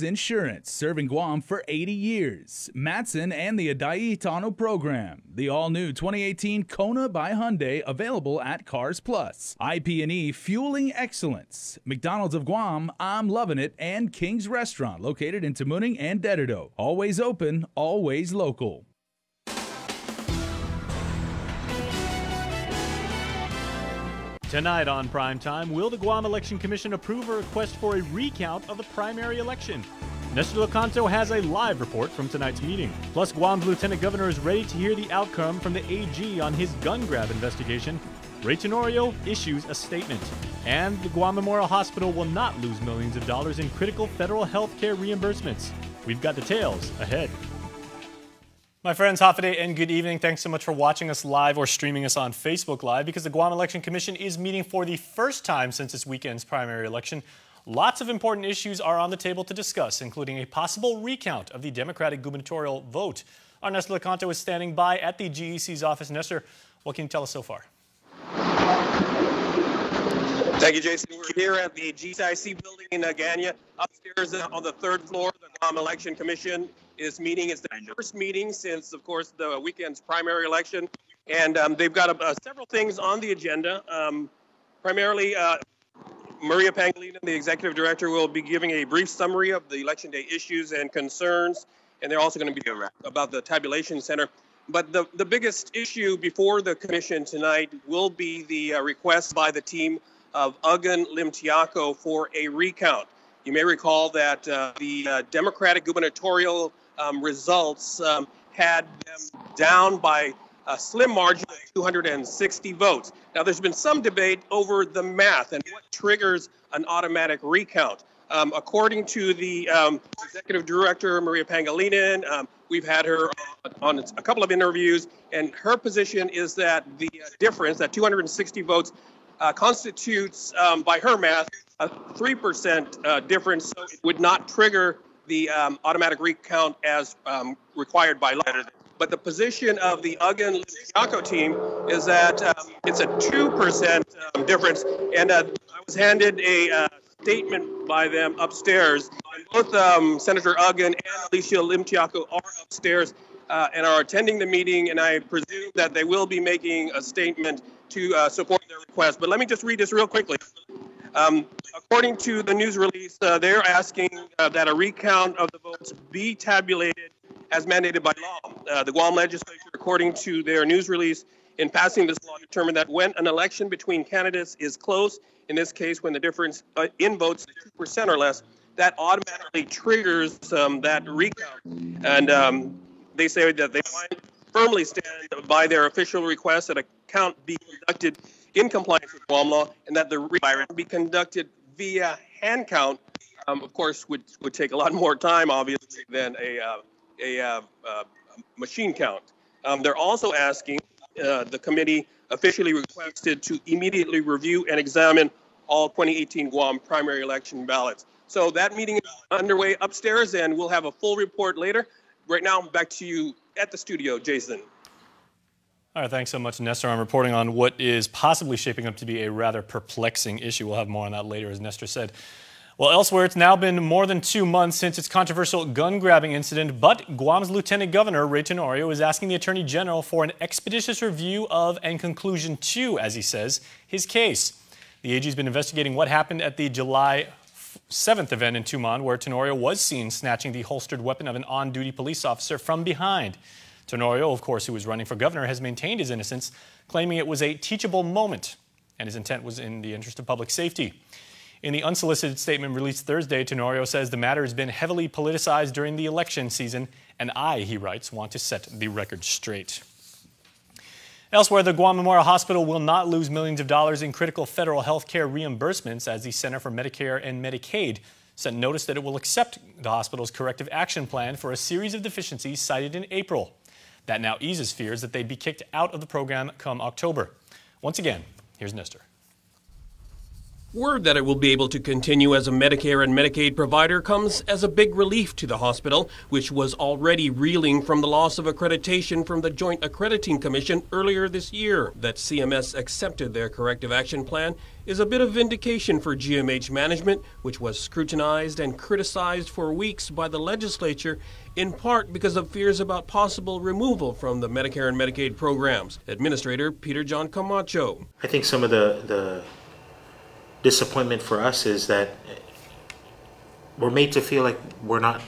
Insurance, serving Guam for 80 years. Matson and the Adai Tano program. The all-new 2018 Kona by Hyundai, available at Cars Plus. IP&E, fueling excellence. McDonald's of Guam, I'm loving it, and King's Restaurant, located in Tamuning and Dededo. Always open, always local. Tonight on Primetime, will the Guam Election Commission approve a request for a recount of the primary election? Nestor Lecanto has a live report from tonight's meeting. Plus, Guam's Lieutenant Governor is ready to hear the outcome from the AG on his gun grab investigation. Ray Tenorio issues a statement. And the Guam Memorial Hospital will not lose millions of dollars in critical federal health care reimbursements. We've got details ahead. My friends, Hafaday and good evening. Thanks so much for watching us live or streaming us on Facebook Live, because the Guam Election Commission is meeting for the first time since this weekend's primary election. Lots of important issues are on the table to discuss, including a possible recount of the Democratic gubernatorial vote. Our Nestor Lecanto is standing by at the GEC's office. Nestor, what can you tell us so far? Thank you, Jason. We're here at the GCIC building in Ganya. Upstairs on the third floor, the Guam Election Commission is meeting. It's the first meeting since, of course, the weekend's primary election. And they've got several things on the agenda. Primarily, Maria Pangilinan, the executive director, will be giving a brief summary of the election day issues and concerns. And they're also going to be about the tabulation center. But the biggest issue before the commission tonight will be the request by the team of Ugan Limtiaco for a recount. You may recall that the Democratic gubernatorial results had them down by a slim margin of 260 votes. Now, there's been some debate over the math and what triggers an automatic recount. According to the executive director, Maria Pangilinan, we've had her on a couple of interviews, and her position is that the difference, that 260 votes, constitutes, by her math, a 3% difference, so it would not trigger the automatic recount as required by law. But the position of the Ugan Limtiaco team is that it's a 2% difference, and I was handed a statement by them upstairs. And both Senator Ugan and Alicia Limtiaco are upstairs and are attending the meeting, and I presume that they will be making a statement to support their request. But let me just read this real quickly. According to the news release, they're asking that a recount of the votes be tabulated as mandated by law. The Guam legislature, according to their news release, in passing this law, determined that when an election between candidates is close, in this case when the difference in votes is 2% or less, that automatically triggers that recount. And they say that they firmly stand by their official request that a count be conducted in compliance with Guam law, and that the recount be conducted via hand count. Of course, would take a lot more time, obviously, than a machine count. They're also asking the committee officially requested to immediately review and examine all 2018 Guam primary election ballots. So that meeting is underway upstairs, and we'll have a full report later. Right now, back to you at the studio, Jason. All right, thanks so much, Nestor. I'm reporting on what is possibly shaping up to be a rather perplexing issue. We'll have more on that later, as Nestor said. Well, elsewhere, it's now been more than 2 months since its controversial gun-grabbing incident, but Guam's Lieutenant Governor, Ray Tenorio, is asking the Attorney General for an expeditious review of and conclusion to, as he says, his case. The AG has been investigating what happened at the July 7th event in Tumon, where Tenorio was seen snatching the holstered weapon of an on-duty police officer from behind. Tenorio, of course, who was running for governor, has maintained his innocence, claiming it was a teachable moment, and his intent was in the interest of public safety. In the unsolicited statement released Thursday, Tenorio says the matter has been heavily politicized during the election season, and I, he writes, want to set the record straight. Elsewhere, the Guam Memorial Hospital will not lose millions of dollars in critical federal health care reimbursements, as the Center for Medicare and Medicaid sent notice that it will accept the hospital's corrective action plan for a series of deficiencies cited in April. That now eases fears that they'd be kicked out of the program come October. Once again, here's Nestor. Word that it will be able to continue as a Medicare and Medicaid provider comes as a big relief to the hospital, which was already reeling from the loss of accreditation from the Joint Accrediting Commission earlier this year. That CMS accepted their corrective action plan is a bit of vindication for GMH management, which was scrutinized and criticized for weeks by the legislature, in part because of fears about possible removal from the Medicare and Medicaid programs. Administrator Peter John Camacho. I think some of the disappointment for us is that we're made to feel like we're not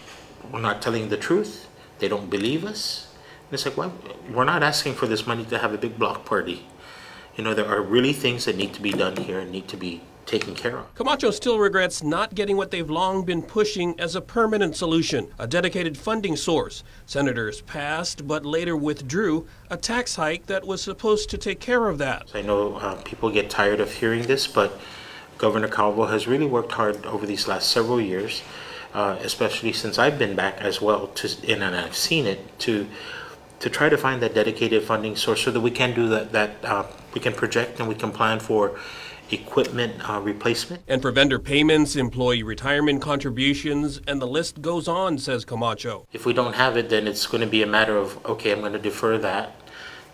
telling the truth. They don't believe us. And it's like, well, we're not asking for this money to have a big block party. You know, there are really things that need to be done here and need to be taken care of. Camacho still regrets not getting what they've long been pushing as a permanent solution, a dedicated funding source. Senators passed but later withdrew a tax hike that was supposed to take care of that. I know people get tired of hearing this, but Governor Calvo has really worked hard over these last several years, especially since I've been back as well, and I've seen it, to try to find that dedicated funding source so that we can do that, we can project and we can plan for equipment replacement. And for vendor payments, employee retirement contributions, and the list goes on, says Camacho. If we don't have it, then it's going to be a matter of, okay, I'm going to defer that.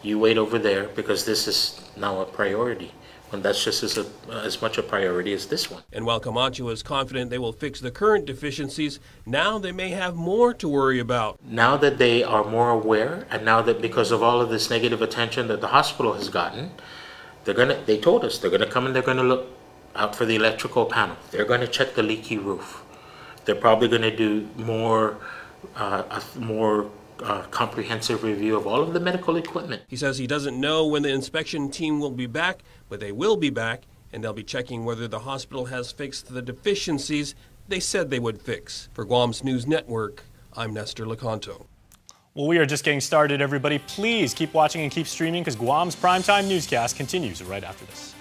You wait over there because this is now a priority. And that's just as much a priority as this one. And while Camacho is confident they will fix the current deficiencies, now they may have more to worry about. Now that they are more aware, and now that because of all of this negative attention that the hospital has gotten, they told us they're gonna come and they're gonna look out for the electrical panel. They're gonna check the leaky roof. They're probably gonna do a more comprehensive review of all of the medical equipment. He says he doesn't know when the inspection team will be back, but they will be back, and they'll be checking whether the hospital has fixed the deficiencies they said they would fix. For Guam's News Network, I'm Nestor Lecanto. Well, we are just getting started, everybody. Please keep watching and keep streaming because Guam's primetime newscast continues right after this.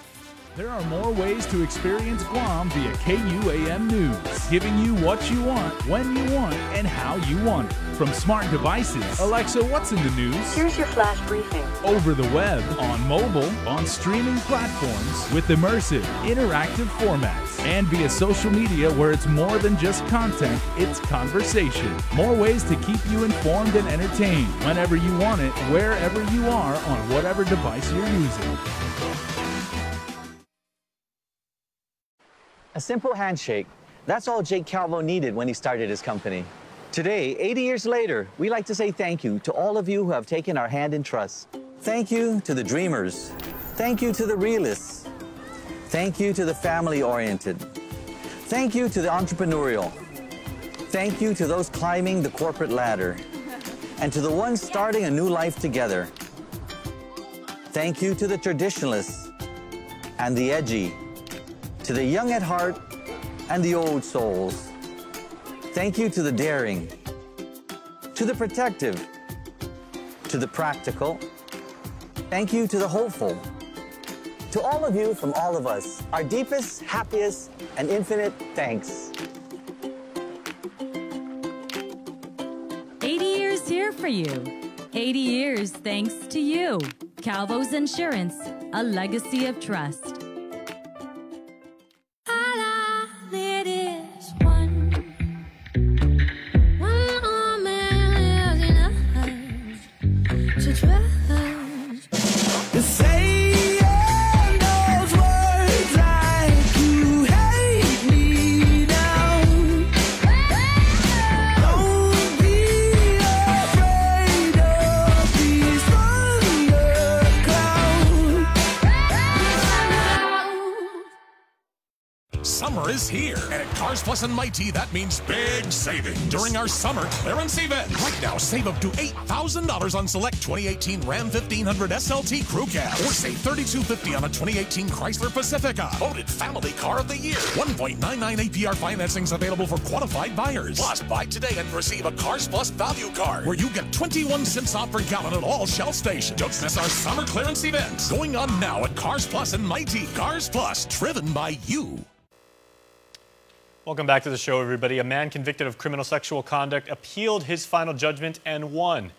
There are more ways to experience Guam via KUAM News, giving you what you want, when you want, and how you want it. From smart devices, Alexa, what's in the news? Here's your flash briefing. Over the web, on mobile, on streaming platforms, with immersive, interactive formats, and via social media where it's more than just content, it's conversation. More ways to keep you informed and entertained whenever you want it, wherever you are, on whatever device you're using. A simple handshake. That's all Jake Calvo needed when he started his company. Today, 80 years later, we like to say thank you to all of you who have taken our hand in trust. Thank you to the dreamers. Thank you to the realists. Thank you to the family-oriented. Thank you to the entrepreneurial. Thank you to those climbing the corporate ladder. And to the ones starting a new life together. Thank you to the traditionalists and the edgy. To the young at heart and the old souls. Thank you to the daring, to the protective, to the practical. Thank you to the hopeful. To all of you from all of us, our deepest, happiest, and infinite thanks. 80 years here for you. 80 years thanks to you. Calvo's Insurance, a legacy of trust. Summer is here, and at Cars Plus and Mighty, that means big savings during our summer clearance event. Right now, save up to $8,000 on select 2018 Ram 1500 SLT Crew Cab, or save $3,250 on a 2018 Chrysler Pacifica. Voted Family Car of the Year. 1.99 APR financing is available for qualified buyers. Plus, buy today and receive a Cars Plus value card, where you get 21 cents off per gallon at all Shell stations. Don't miss our summer clearance event, going on now at Cars Plus and Mighty. Cars Plus, driven by you. Welcome back to the show, everybody. A man convicted of criminal sexual conduct appealed his final judgment and won.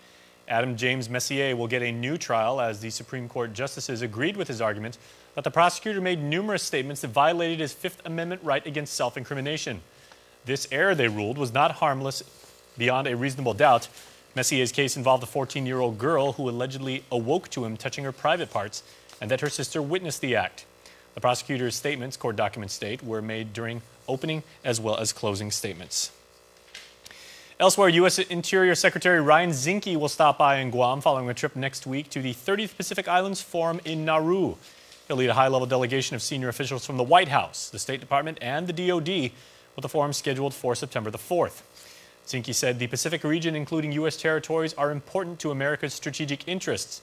Adam James Messier will get a new trial as the Supreme Court justices agreed with his argument that the prosecutor made numerous statements that violated his Fifth Amendment right against self-incrimination. This error, they ruled, was not harmless beyond a reasonable doubt. Messier's case involved a 14-year-old girl who allegedly awoke to him touching her private parts and that her sister witnessed the act. The prosecutor's statements, court documents state, were made during opening as well as closing statements. Elsewhere, U.S. Interior Secretary Ryan Zinke will stop by in Guam following a trip next week to the 30th Pacific Islands Forum in Nauru. He'll lead a high-level delegation of senior officials from the White House, the State Department, and the DOD, with the forum scheduled for September the 4th. Zinke said the Pacific region, including U.S. territories, are important to America's strategic interests.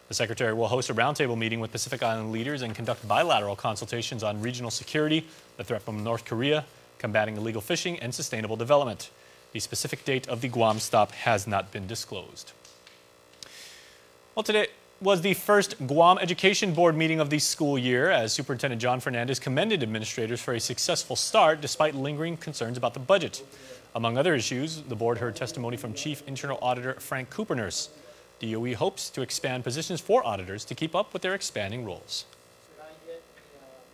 The Secretary will host a roundtable meeting with Pacific Island leaders and conduct bilateral consultations on regional security, the threat from North Korea, combating illegal fishing, and sustainable development. The specific date of the Guam stop has not been disclosed. Well, today was the first Guam Education Board meeting of the school year, as Superintendent John Fernandez commended administrators for a successful start despite lingering concerns about the budget. Among other issues, the board heard testimony from Chief Internal Auditor Frank Coopernurse. DOE hopes to expand positions for auditors to keep up with their expanding roles.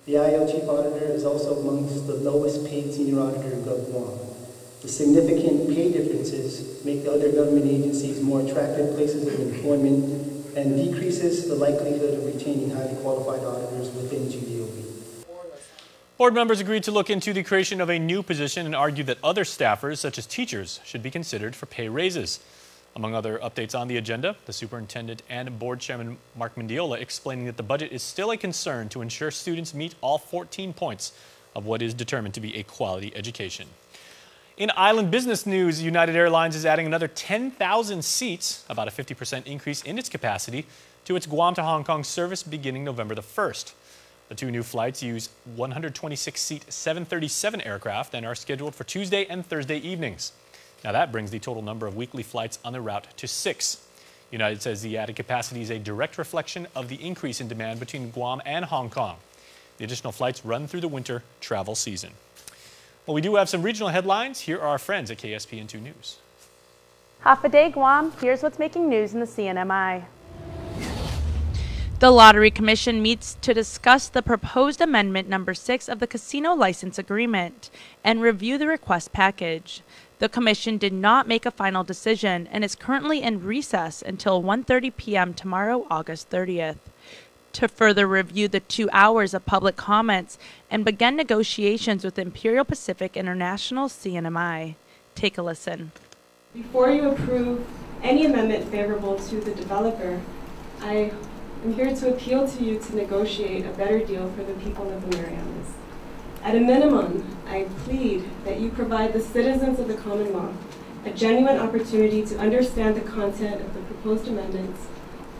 The IO Chief Auditor is also amongst the lowest paid senior auditor in Guam. The significant pay differences make the other government agencies more attractive places of employment and decreases the likelihood of retaining highly qualified auditors within GDOE. Board members agreed to look into the creation of a new position and argued that other staffers, such as teachers, should be considered for pay raises. Among other updates on the agenda, the superintendent and board chairman Mark Mendiola explaining that the budget is still a concern to ensure students meet all 14 points of what is determined to be a quality education. In island business news, United Airlines is adding another 10,000 seats, about a 50% increase in its capacity, to its Guam to Hong Kong service beginning November the 1st. The two new flights use 126-seat 737 aircraft and are scheduled for Tuesday and Thursday evenings. Now that brings the total number of weekly flights on the route to 6. United says the added capacity is a direct reflection of the increase in demand between Guam and Hong Kong. The additional flights run through the winter travel season. Well, we do have some regional headlines. Here are our friends at KSPN2 News. Half a day, Guam. Here's what's making news in the CNMI. The Lottery Commission meets to discuss the proposed amendment number 6 of the casino license agreement and review the request package. The Commission did not make a final decision and is currently in recess until 1:30 p.m. tomorrow, August 30th. To further review the 2 hours of public comments and begin negotiations with Imperial Pacific International CNMI. Take a listen. Before you approve any amendment favorable to the developer, I am here to appeal to you to negotiate a better deal for the people of the Marianas. At a minimum, I plead that you provide the citizens of the Commonwealth a genuine opportunity to understand the content of the proposed amendments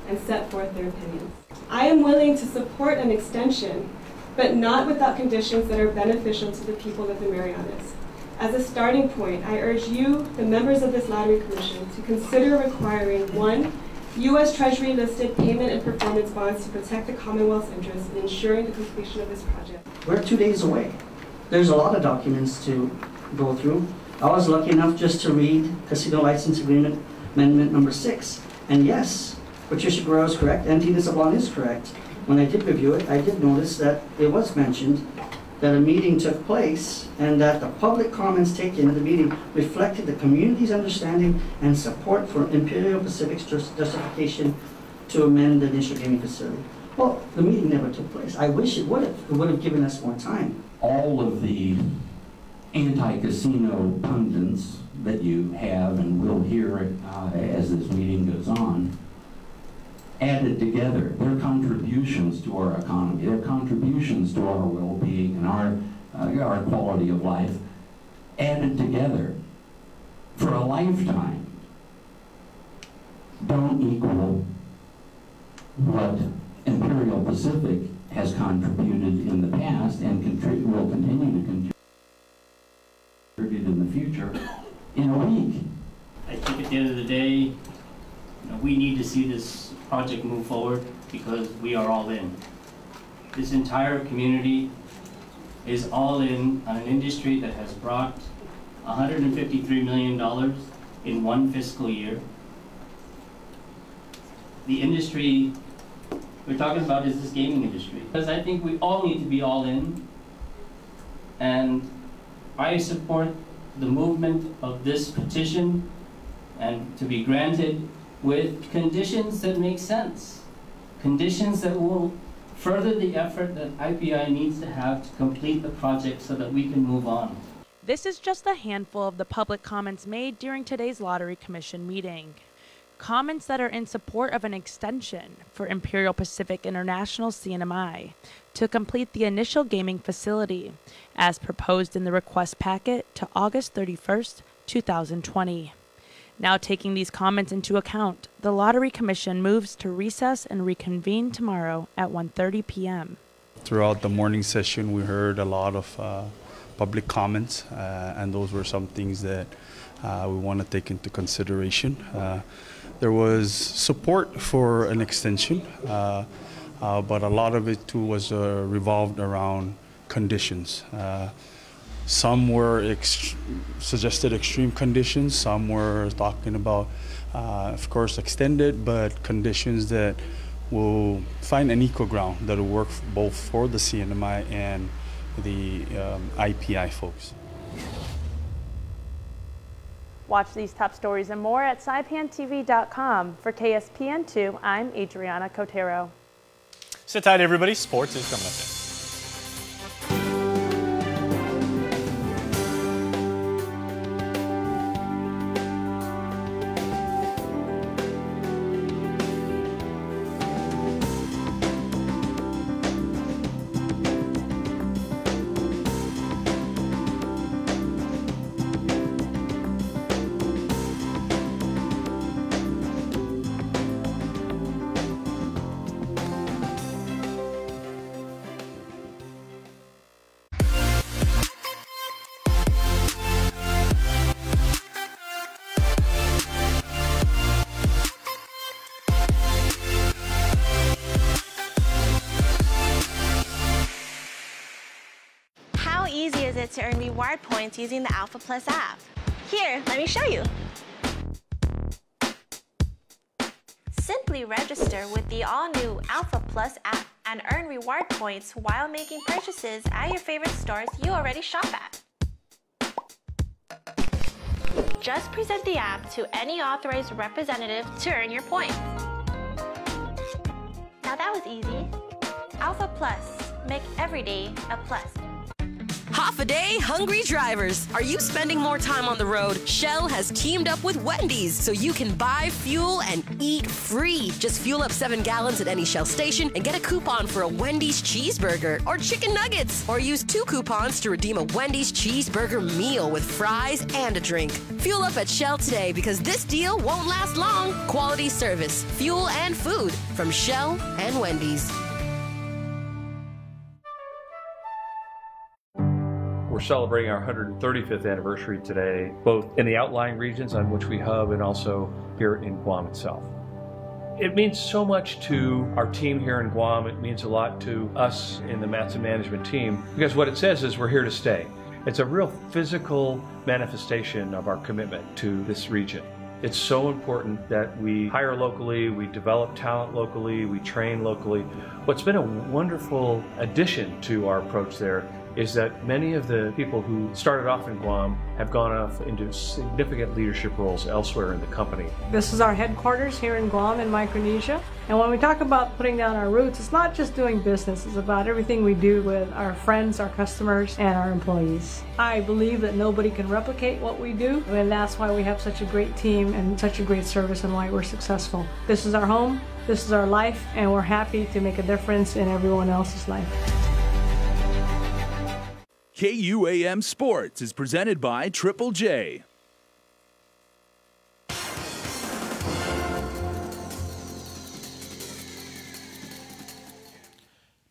and set forth their opinions. I am willing to support an extension, but not without conditions that are beneficial to the people of the Marianas. As a starting point, I urge you, the members of this Lottery Commission, to consider requiring 1, U.S. Treasury-listed payment and performance bonds to protect the Commonwealth's interests in ensuring the completion of this project. We're 2 days away. There's a lot of documents to go through. I was lucky enough just to read Casino License Agreement Amendment number 6. And yes, Patricia Guerrero is correct, and Tina Sablon is correct. When I did review it, I did notice that it was mentioned that a meeting took place and that the public comments taken at the meeting reflected the community's understanding and support for Imperial Pacific's justification to amend the initial gaming facility. Well, the meeting never took place. I wish it would have. It would have given us more time. All of the anti-casino pundits that you have and will hear as this meeting goes on, added together, their contributions to our economy, their contributions to our well-being and our quality of life, added together for a lifetime, don't equal what Imperial Pacific has contributed in the past and will continue to contribute in the future in a week. I think at the end of the day, we need to see this project move forward because we are all in. This entire community is all in on an industry that has brought $153 million in one fiscal year. the industry we're talking about is this gaming industry. Because I think we all need to be all in, and I support the movement of this petition and to be granted with conditions that make sense. Conditions that will further the effort that IPI needs to have to complete the project so that we can move on. This is just a handful of the public comments made during today's Lottery Commission meeting. Comments that are in support of an extension for Imperial Pacific International CNMI to complete the initial gaming facility as proposed in the request packet to August 31st, 2020. Now taking these comments into account, the Lottery Commission moves to recess and reconvene tomorrow at 1:30 p.m. Throughout the morning session, we heard a lot of public comments, and those were some things that we want to take into consideration. There was support for an extension, but a lot of it too was revolved around conditions. Some were suggested extreme conditions, some were talking about, of course, extended, but conditions that will find an equal ground that will work both for the CNMI and the IPI folks. Watch these top stories and more at saipantv.com. For KSPN2, I'm Adriana Cotero. Sit tight, everybody. Sports is coming up next. To earn reward points using the Alpha Plus app. Here, let me show you. Simply register with the all-new Alpha Plus app and earn reward points while making purchases at your favorite stores you already shop at. Just present the app to any authorized representative to earn your points. Now that was easy. Alpha Plus, make every day a plus. Half a day, hungry drivers. Are you spending more time on the road? Shell has teamed up with Wendy's so you can buy fuel and eat free. Just fuel up 7 gallons at any Shell station and get a coupon for a Wendy's cheeseburger or chicken nuggets. Or use 2 coupons to redeem a Wendy's cheeseburger meal with fries and a drink. Fuel up at Shell today because this deal won't last long. Quality service, fuel and food from Shell and Wendy's. We're celebrating our 135th anniversary today, both in the outlying regions on which we hub and also here in Guam itself. It means so much to our team here in Guam. It means a lot to us in the Matson management team because what it says is we're here to stay. It's a real physical manifestation of our commitment to this region. It's so important that we hire locally, we develop talent locally, we train locally. What's been a wonderful addition to our approach there is that many of the people who started off in Guam have gone off into significant leadership roles elsewhere in the company. This is our headquarters here in Guam in Micronesia. And when we talk about putting down our roots, it's not just doing business, it's about everything we do with our friends, our customers, and our employees. I believe that nobody can replicate what we do, and that's why we have such a great team and such a great service and why we're successful. This is our home, this is our life, and we're happy to make a difference in everyone else's life. KUAM Sports is presented by Triple J.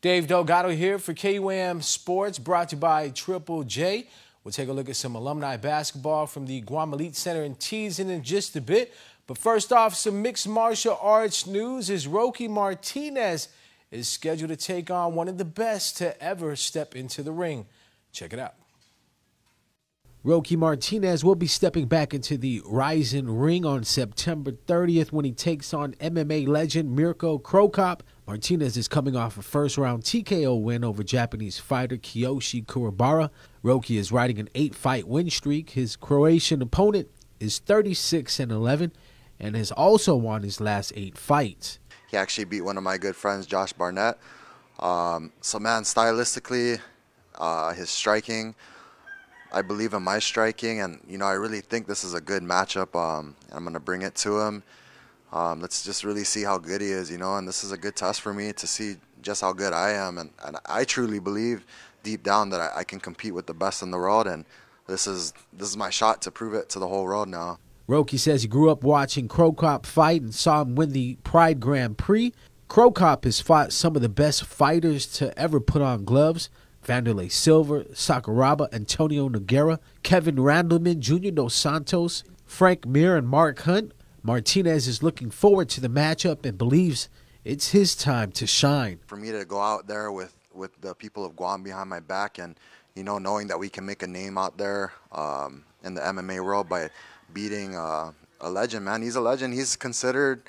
Dave Delgado here for KUAM Sports, brought to you by Triple J. We'll take a look at some alumni basketball from the Guam Elite Center in Teason in just a bit. But first off, some mixed martial arts news as Roque Martinez is scheduled to take on one of the best to ever step into the ring. Check it out. Roque Martinez will be stepping back into the Rising Ring on September 30th when he takes on MMA legend Mirko Cro Cop. Martinez is coming off a first-round TKO win over Japanese fighter Kiyoshi Kurabara. Roque is riding an 8-fight win streak. His Croatian opponent is 36-11 and has also won his last 8 fights. He actually beat one of my good friends, Josh Barnett. So, man, stylistically, his striking, I believe in my striking, and, you know, I really think this is a good matchup. I'm going to bring it to him. Let's just really see how good he is, you know, and this is a good test for me to see just how good I am. And I truly believe deep down that I can compete with the best in the world, and this is my shot to prove it to the whole world now. Roque says he grew up watching Cro Cop fight and saw him win the Pride Grand Prix. Cro Cop has fought some of the best fighters to ever put on gloves: Vanderlei Silva, Sakuraba, Antonio Nogueira, Kevin Randleman, Junior Dos Santos, Frank Mir, and Mark Hunt. Martinez is looking forward to the matchup and believes it's his time to shine. For me to go out there with the people of Guam behind my back and, you know, knowing that we can make a name out there in the MMA world by beating a legend, man. He's a legend. He's considered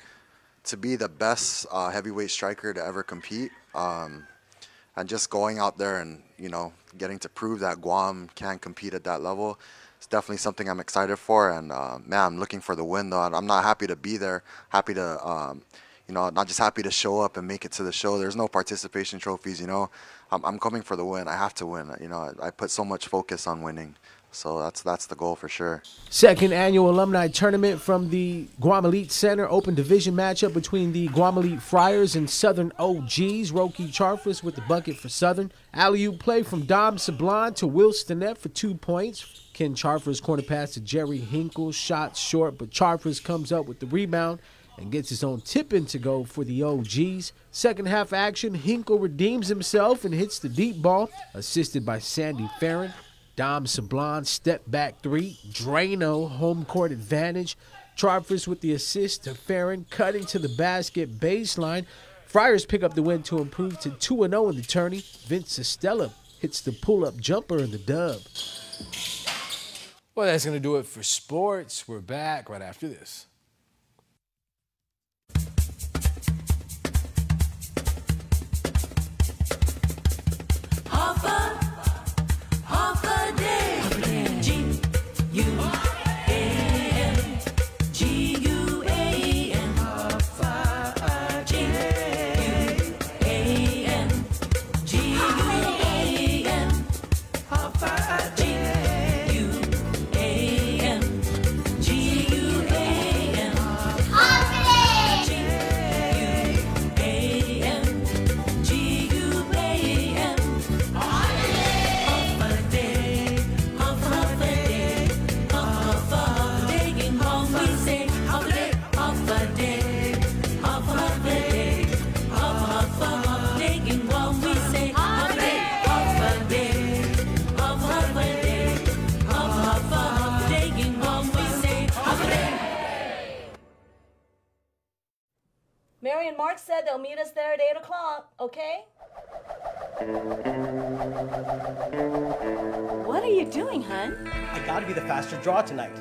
to be the best heavyweight striker to ever compete. And just going out there and, you know, getting to prove that Guam can compete at that level, it's definitely something I'm excited for. And, man, I'm looking for the win, though. I'm not happy to be there, happy to, you know, not just happy to show up and make it to the show. There's no participation trophies, you know. I'm coming for the win. I have to win. You know, I put so much focus on winning. So that's the goal for sure. Second annual alumni tournament from the Guam Elite Center. Open division matchup between the Guam Elite Friars and Southern OGs. Roque Charfus with the bucket for Southern. Alley-oop play from Dom Sablon to Will Stinnett for 2 points. Ken Charfus corner pass to Jerry Hinkle. Shot short, but Charfus comes up with the rebound and gets his own tip-in to go for the OGs. Second half action, Hinkle redeems himself and hits the deep ball, assisted by Sandy Farron. Dom Sablon, step back 3, Drano, home court advantage. Charfus with the assist to Farron, cutting to the basket baseline. Friars pick up the win to improve to 2-0 in the tourney. Vince Estella hits the pull-up jumper in the dub. Well, that's going to do it for sports. We're back right after this. Mary and Mark said they'll meet us there at 8 o'clock, okay? What are you doing, hun? I gotta be the faster draw tonight.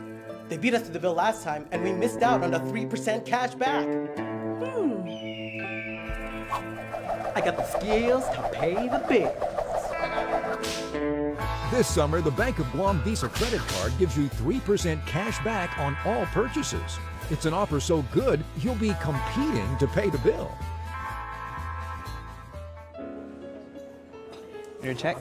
They beat us to the bill last time, and we missed out on the 3% cash back. I got the skills to pay the bills. This summer, the Bank of Guam Visa credit card gives you 3% cash back on all purchases. It's an offer so good, you'll be competing to pay the bill. Your check.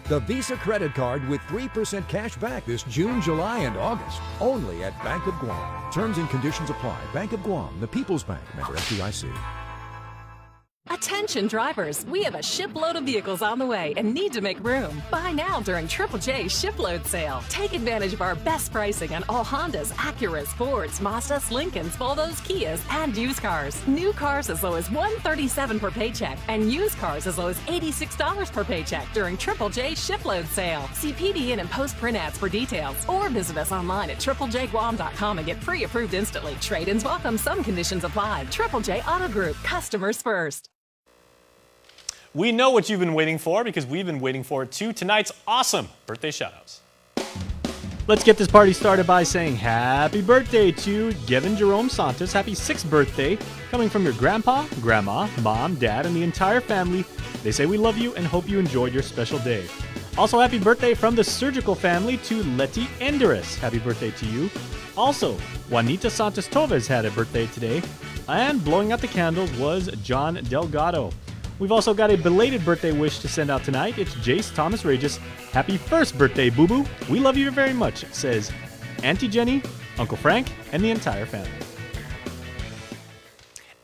The Visa credit card with 3% cash back this June, July, and August. Only at Bank of Guam. Terms and conditions apply. Bank of Guam, the People's Bank, member FDIC. Attention drivers, we have a shipload of vehicles on the way and need to make room. Buy now during Triple J shipload sale. Take advantage of our best pricing on all Hondas, Acuras, Fords, Mazdas, Lincolns, Volvos, Kias, and used cars. New cars as low as $137 per paycheck and used cars as low as $86 per paycheck during Triple J shipload sale. See PDN and post print ads for details or visit us online at triplejguam.com and get pre-approved instantly. Trade-ins welcome. Some conditions apply. Triple J Auto Group. Customers first. We know what you've been waiting for because we've been waiting for it too. Tonight's awesome birthday shoutouts. Let's get this party started by saying happy birthday to Gavin Jerome Santos. Happy 6th birthday. Coming from your grandpa, grandma, mom, dad, and the entire family. They say we love you and hope you enjoyed your special day. Also, happy birthday from the Surgical family to Letty Enderis. Happy birthday to you. Also, Juanita Santos Toves had a birthday today. And blowing out the candles was John Delgado. We've also got a belated birthday wish to send out tonight. It's Jace Thomas Regis. Happy 1st birthday, boo-boo. We love you very much, says Auntie Jenny, Uncle Frank, and the entire family.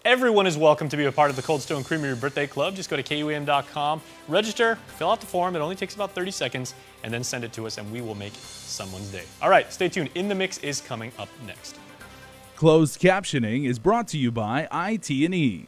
Everyone is welcome to be a part of the Cold Stone Creamery Birthday Club. Just go to KUAM.com, register, fill out the form. It only takes about 30 seconds, and then send it to us, and we will make someone's day. All right, stay tuned. In the Mix is coming up next. Closed captioning is brought to you by IT&E.